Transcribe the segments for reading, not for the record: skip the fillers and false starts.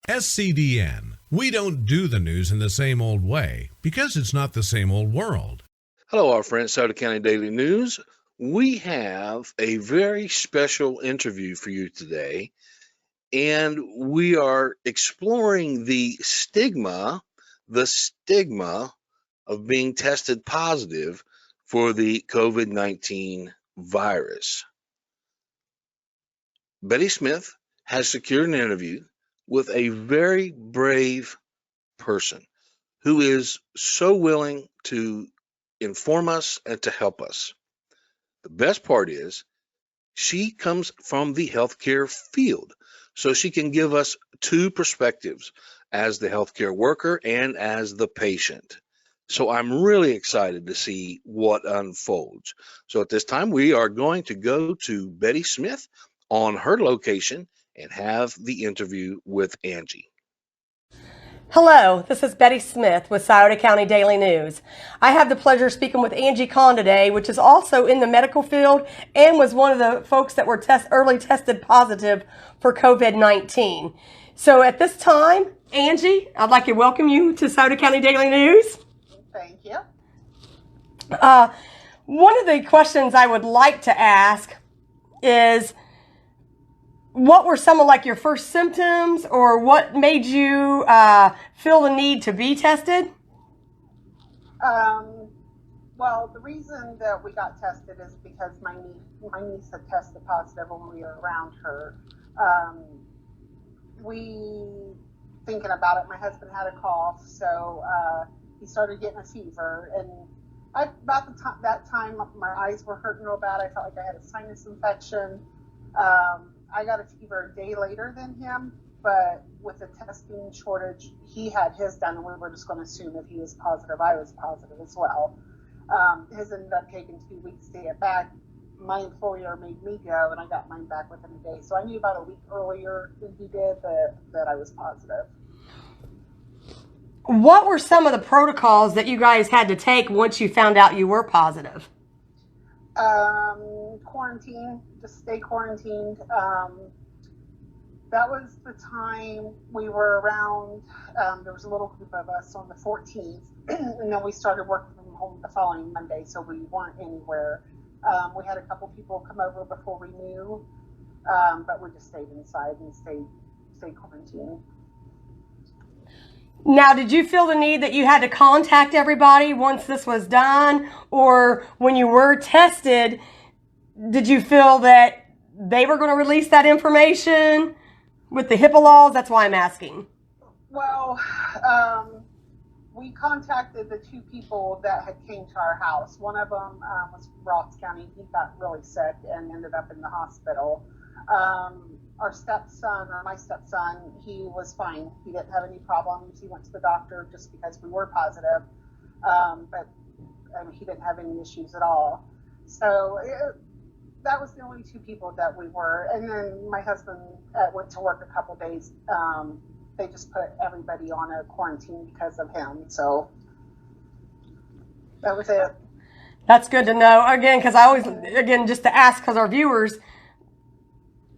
SCDN. We don't do the news in the same old way because it's not the same old world. Hello, our friends, Sauter County Daily News. We have a very special interview for you today, and we are exploring the stigma of being tested positive for the COVID-19 virus. Betty Smith has secured an interview with a very brave person who is so willing to inform us and to help us. The best part is she comes from the healthcare field, so she can give us two perspectives as the healthcare worker and as the patient. So I'm really excited to see what unfolds. So at this time, we are going to go to Betty Smith on her location and have the interview with Angie. Hello, this is Betty Smith with Sauter County Daily News. I have the pleasure of speaking with Angie Kahn today, which is also in the medical field and was one of the folks that were early tested positive for COVID-19. So at this time, Angie, I'd like to welcome you to Sauter County Daily News. Thank you. One of the questions I would like to ask is, what were some of your first symptoms, or what made you feel the need to be tested? Well, the reason that we got tested is because my niece had tested positive when we were around her. Thinking about it, my husband had a cough, so he started getting a fever, and that time my eyes were hurting real bad. I felt like I had a sinus infection. I got a fever a day later than him, but with the testing shortage, he had his done, and we were just going to assume if he was positive, I was positive as well. His ended up taking 2 weeks to get back. My employer made me go, and I got mine back within a day. So I knew about a week earlier than he did that I was positive. What were some of the protocols that you guys had to take once you found out you were positive? Quarantine, just stay quarantined. That was the time we were around. There was a little group of us on the 14th, and then we started working from home the following Monday, so we weren't anywhere. We had a couple people come over before we knew, but we just stayed inside and stayed quarantined. Now, did you feel the need that you had to contact everybody once this was done, or when you were tested, did you feel that they were going to release that information with the HIPAA laws? That's why I'm asking. Well, we contacted the two people that had came to our house. One of them was from Ross County. He got really sick and ended up in the hospital. Our stepson, or my stepson, he was fine. He didn't have any problems. He went to the doctor just because we were positive, but he didn't have any issues at all. So that was the only two people that we were. And then my husband went to work a couple days. They just put everybody on a quarantine because of him. So that was it. That's good to know. Again, because I always, just to ask, because our viewers,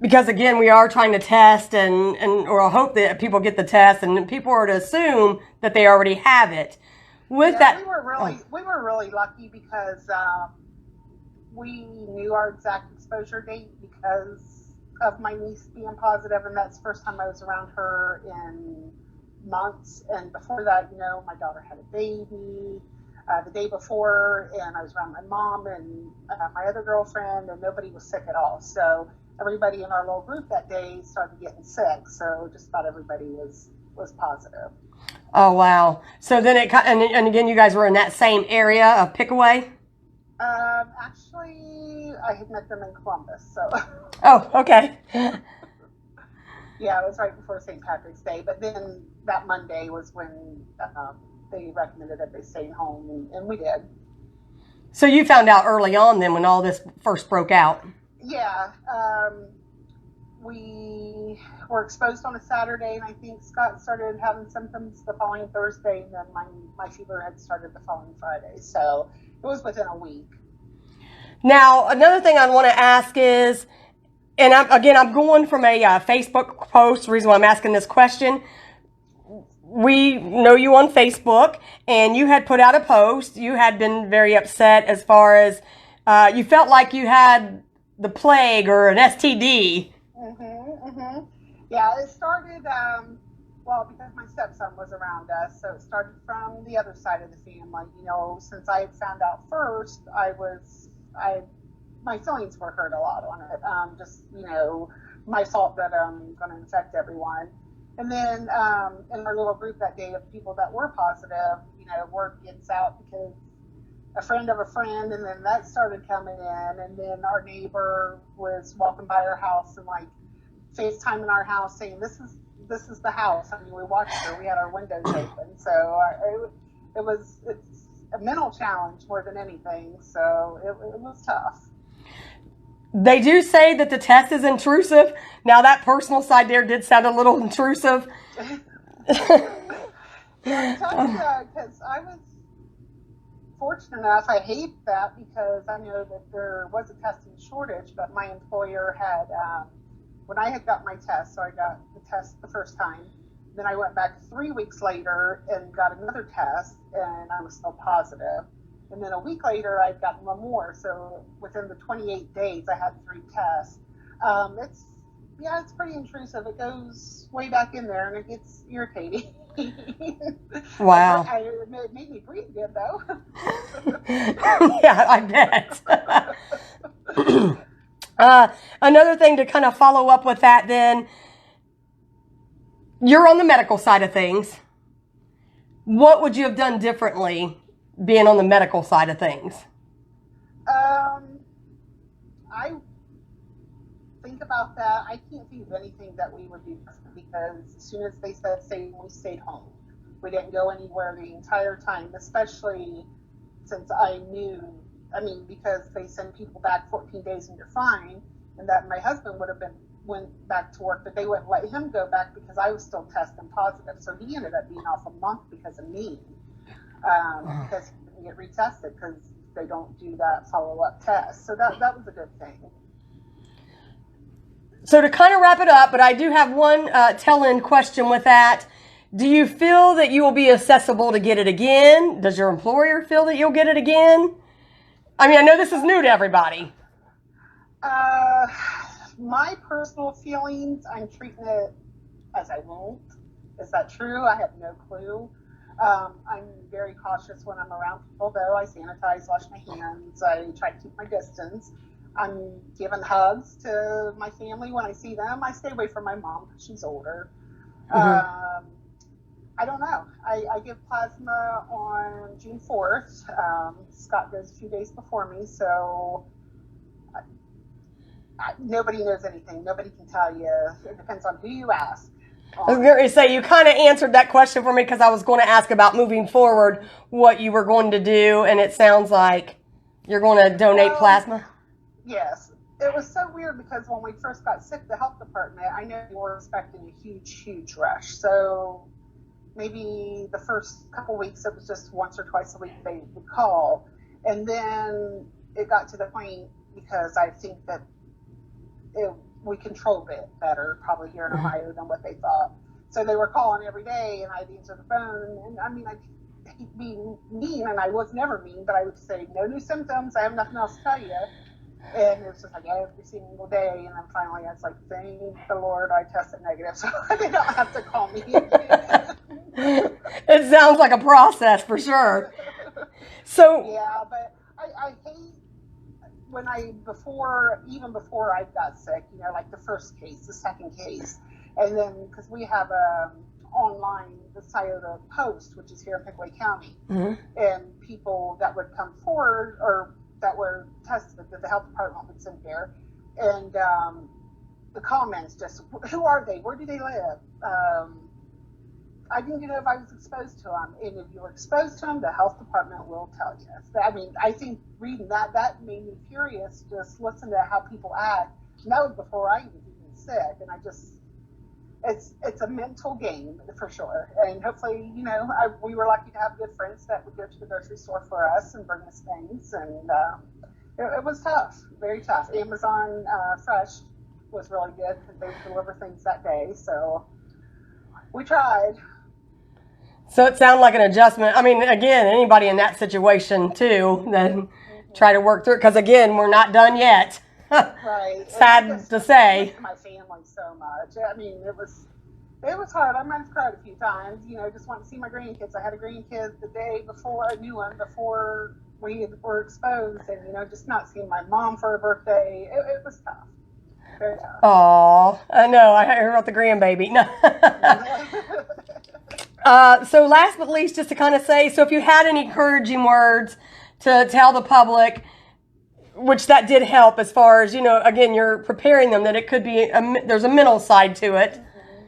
because again, we are trying to test or I hope that people get the test, and people are to assume that they already have it. We were really lucky because we knew our exact exposure date because of my niece being positive, and that's the first time I was around her in months. And before that, my daughter had a baby the day before, and I was around my mom and my other girlfriend, and nobody was sick at all. So everybody in our little group that day started getting sick. So just about everybody was positive. Oh, wow. So then and again, you guys were in that same area of Pickaway? Actually, I had met them in Columbus, so. Oh, okay. Yeah, it was right before St. Patrick's Day, but then that Monday was when they recommended that they stay home, and we did. So you found out early on then when all this first broke out? Yeah. We were exposed on a Saturday, and I think Scott started having symptoms the following Thursday, and then my fever had started the following Friday. So it was within a week. Now, another thing I want to ask is, And I'm going from a Facebook post. The reason why I'm asking this question, we know you on Facebook, and you had put out a post. You had been very upset as far as you felt like you had the plague or an STD. Yeah, it started, well, because my stepson was around us, so it started from the other side of the family. You know, since I had found out first, my feelings were hurt a lot on it. Just, you know, my fault that I'm going to infect everyone. And then in our little group that day of people that were positive, you know, word gets out because a friend of a friend, and then that started coming in, and then our neighbor was walking by our house and like FaceTime in our house saying, this is the house. I mean, we watched her. We had our windows open. So it's a mental challenge more than anything. So it was tough. They do say that the test is intrusive. Now, that personal side there did sound a little intrusive. Yeah, because I was fortunate enough. I hate that because I know that there was a testing shortage, but my employer had, when I had got my test, so I got the test the first time, then I went back 3 weeks later and got another test, and I was still positive. And then a week later, I'd gotten one more. So within the 28 days, I had 3 tests. It's pretty intrusive. It goes way back in there, and it gets irritating. Wow. It made me breathe good, though. Yeah, I bet. Another thing to kind of follow up with that then, you're on the medical side of things. What would you have done differently being on the medical side of things? I think about that. I can't think of anything that we would do different because as soon as they said stay, we stayed home. We didn't go anywhere the entire time, especially since I knew, because they send people back 14 days and you're fine, and that my husband would have went back to work, but they wouldn't let him go back because I was still testing positive. So he ended up being off a month because of me. Because he didn't get retested because they don't do that follow-up test. So that was a good thing. So to kind of wrap it up, but I do have one tell-in question with that. Do you feel that you will be accessible to get it again? Does your employer feel that you'll get it again? I know this is new to everybody. My personal feelings, I'm treating it as I won't. Is that true? I have no clue. I'm very cautious when I'm around people, though. I sanitize, wash my hands. I try to keep my distance. I'm giving hugs to my family when I see them. I stay away from my mom because she's older. Mm-hmm. I don't know. I give plasma on June 4th. Scott goes a few days before me, so nobody knows anything. Nobody can tell you. It depends on who you ask. I was going to say, you kind of answered that question for me because I was going to ask about moving forward, what you were going to do, and it sounds like you're going to donate plasma. Yes. It was so weird because when we first got sick, the health department, I know we were expecting a huge, huge rush. So maybe the first couple weeks, it was just once or twice a week they would call. And then it got to the point, because I think that we controlled it better probably here in Ohio than what they thought. So they were calling every day, and I'd answer the phone. And I hate being mean, and I was never mean, but I would say, no new symptoms, I have nothing else to tell you. And it was just like every single day. And then finally I was like, thank the Lord I tested negative, so they don't have to call me again. It sounds like a process for sure. So yeah, but I hate when even before I got sick, like the first case, the second case, and then because we have online the Scioto Post, which is here in Pickaway County, mm-hmm. and people that would come forward or that were tested that the health department would send there, and the comments just, who are they? Where do they live? I didn't know if I was exposed to them, and if you were exposed to them, the health department will tell you. I think reading that made me furious. Just listen to how people act. And that was before I was even sick, and it's a mental game for sure. And hopefully, we were lucky to have good friends that would go to the grocery store for us and bring us things, and it was tough, very tough. Amazon Fresh was really good because they would deliver things that day. So we tried. So it sounded like an adjustment. I mean, again, anybody in that situation too, then try to work through it because again, we're not done yet. Right. Sad to say. My family so much. I mean, it was hard. I might have cried a few times. Just wanting to see my grandkids. I had a grandkid the day before, a new one before we were exposed, and just not seeing my mom for her birthday. It was tough. Very tough. Oh, I know. I heard about the grandbaby. No. So last but least, just to kind of say, so if you had any encouraging words to tell the public, which that did help as far as, again, you're preparing them that it could be, there's a mental side to it.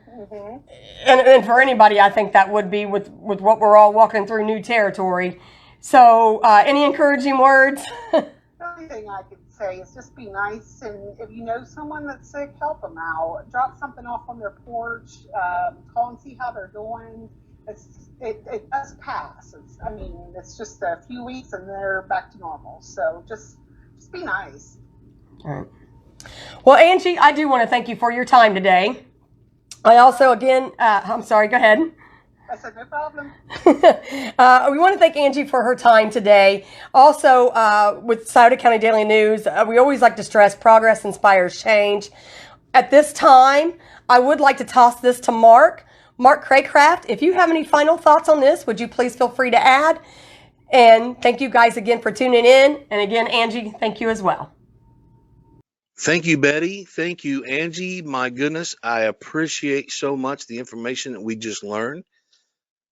Mm-hmm. And for anybody, I think that would be with what we're all walking through new territory. So any encouraging words? The only thing I could say is just be nice, and if you know someone that's sick, help them out. Drop something off on their porch, call and see how they're doing. It does pass. It's just a few weeks and they're back to normal. So just be nice. All right. Well, Angie, I do want to thank you for your time today. I also, again, I'm sorry, go ahead. I said, no problem. We want to thank Angie for her time today. Also, with Scioto County Daily News, we always like to stress progress inspires change. At this time, I would like to toss this to Mark Craycraft. If you have any final thoughts on this, would you please feel free to add? And thank you guys again for tuning in. And again, Angie, thank you as well. Thank you, Betty. Thank you, Angie. My goodness, I appreciate so much the information that we just learned.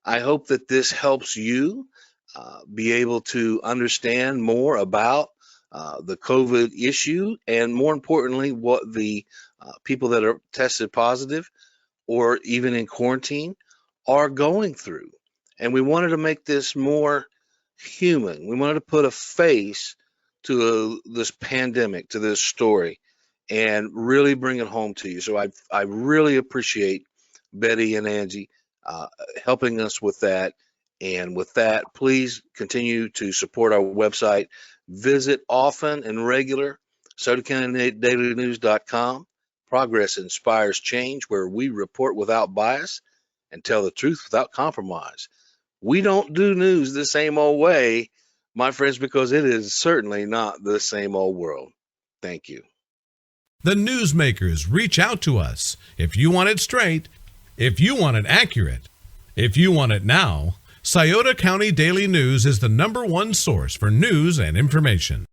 I hope that this helps you be able to understand more about the COVID issue, and more importantly, what the people that are tested positive or even in quarantine are going through. And we wanted to make this more human. We wanted to put a face to this pandemic, to this story, and really bring it home to you. So I really appreciate Betty and Angie helping us with that. And with that, please continue to support our website. Visit often and regular, SciotoCountyDailyNews.com. Progress inspires change, where we report without bias and tell the truth without compromise. We don't do news the same old way, my friends, because it is certainly not the same old world. Thank you. The newsmakers reach out to us. If you want it straight, if you want it accurate, if you want it now, Scioto County Daily News is the #1 source for news and information.